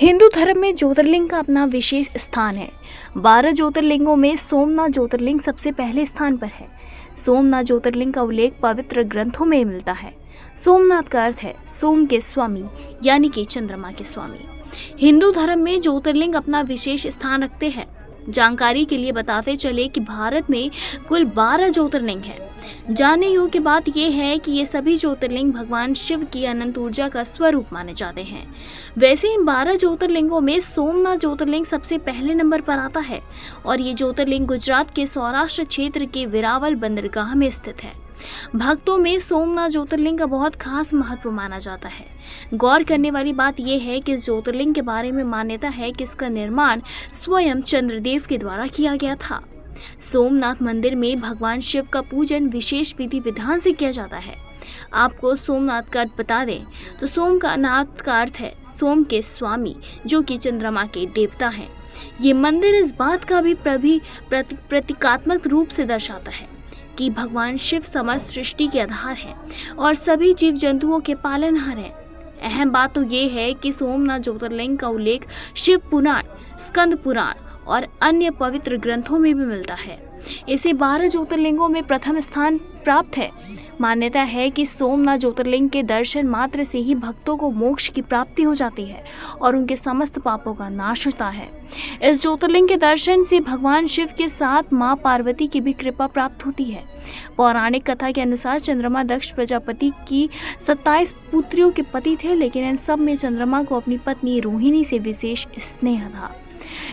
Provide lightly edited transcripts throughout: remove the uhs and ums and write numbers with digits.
हिंदू धर्म में ज्योतिर्लिंग का अपना विशेष स्थान है। 12 ज्योतिर्लिंगों में सोमनाथ ज्योतिर्लिंग सबसे पहले स्थान पर है। सोमनाथ ज्योतिर्लिंग का उल्लेख पवित्र ग्रंथों में मिलता है। सोमनाथ का अर्थ है सोम के स्वामी, यानी कि चंद्रमा के स्वामी। हिंदू धर्म में ज्योतिर्लिंग अपना विशेष स्थान रखते हैं। जानकारी के लिए बताते चले कि भारत में कुल 12 ज्योतिर्लिंग हैं। जानने योग्य बात यह है कि ये सभी ज्योतिर्लिंग भगवान शिव की अनंत ऊर्जा का स्वरूप माने जाते हैं। वैसे इन 12 ज्योतिर्लिंगों में सोमनाथ ज्योतिर्लिंग सबसे पहले नंबर पर आता है और ये ज्योतिर्लिंग गुजरात के सौराष्ट्र क्षेत्र के वेरावल बंदरगाह में स्थित है। भक्तों में सोमनाथ ज्योतिर्लिंग का बहुत खास महत्व माना जाता है। गौर करने वाली बात यह है कि इस ज्योतिर्लिंग के बारे में मान्यता है कि इसका निर्माण स्वयं चंद्रदेव के द्वारा किया गया था। सोमनाथ मंदिर में भगवान शिव का पूजन विशेष विधि विधान से किया जाता है। आपको सोमनाथ का अर्थ बता दें तो सोम का नाथ का अर्थ है सोम के स्वामी, जो कि चंद्रमा के देवता हैं। ये मंदिर इस बात का भी प्रतीकात्मक रूप से दर्शाता है कि भगवान शिव समस्त सृष्टि के आधार हैं और सभी जीव जंतुओं के पालनहार हैं। अहम बात तो ये है कि सोमनाथ ज्योतिर्लिंग का उल्लेख शिव पुराण, स्कंद पुराण और अन्य पवित्र ग्रंथों में भी मिलता है। इसे 12 ज्योतिर्लिंगों में प्रथम स्थान प्राप्त है। मान्यता है कि सोमनाथ ज्योतिर्लिंग के दर्शन मात्र से ही भक्तों को मोक्ष की प्राप्ति हो जाती है और उनके समस्त पापों का नाश होता है। इस ज्योतिर्लिंग के दर्शन से भगवान शिव के साथ मां पार्वती की भी कृपा प्राप्त होती है। पौराणिक कथा के अनुसार चंद्रमा दक्ष प्रजापति की 27 पुत्रियों के पति थे, लेकिन इन सब में चंद्रमा को अपनी पत्नी रोहिणी से विशेष स्नेह था।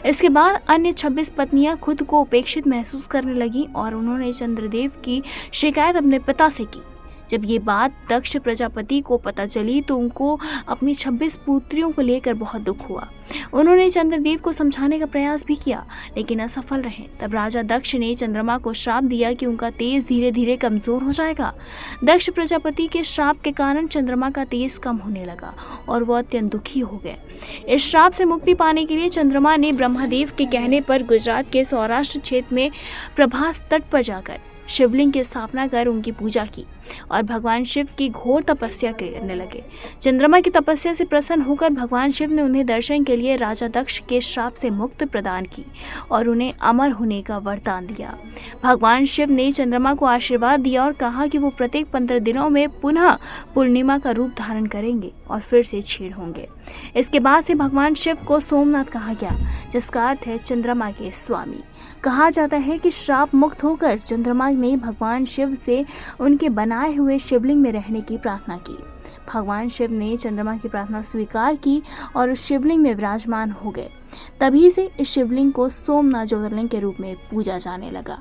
इसके बाद अन्य 26 पत्नियां खुद को उपेक्षित महसूस करने लगी और उन्होंने चंद्रदेव की शिकायत अपने पिता से की। जब ये बात दक्ष प्रजापति को पता चली तो उनको अपनी 26 पुत्रियों को लेकर बहुत दुख हुआ। उन्होंने चंद्रदेव को समझाने का प्रयास भी किया, लेकिन असफल रहे। तब राजा दक्ष ने चंद्रमा को श्राप दिया कि उनका तेज धीरे धीरे कमजोर हो जाएगा। दक्ष प्रजापति के श्राप के कारण चंद्रमा का तेज कम होने लगा और वो अत्यंत दुखी हो गए। इस श्राप से मुक्ति पाने के लिए चंद्रमा ने ब्रह्मदेव के कहने पर गुजरात के सौराष्ट्र क्षेत्र में प्रभास तट पर जाकर शिवलिंग की स्थापना कर उनकी पूजा की और भगवान शिव की घोर तपस्या करने लगे। चंद्रमा की तपस्या से प्रसन्न होकर भगवान शिव ने उन्हें दर्शन के लिए राजा दक्ष के श्राप से मुक्ति प्रदान की और उन्हें अमर होने का वरदान दिया। भगवान शिव ने चंद्रमा को आशीर्वाद दिया और कहा कि वो प्रत्येक 15 दिनों में पुनः पूर्णिमा का रूप धारण करेंगे और फिर से क्षीण होंगे। इसके बाद से भगवान शिव को सोमनाथ कहा गया, जिसका अर्थ है चंद्रमा के स्वामी। कहा जाता है कि श्राप मुक्त होकर चंद्रमा ने भगवान शिव से उनके बनाए हुए शिवलिंग में रहने की प्रार्थना की। भगवान शिव ने चंद्रमा की प्रार्थना स्वीकार की और उस शिवलिंग में विराजमान हो गए। तभी से इस शिवलिंग को सोमनाथ ज्योतिर्लिंग के रूप में पूजा जाने लगा।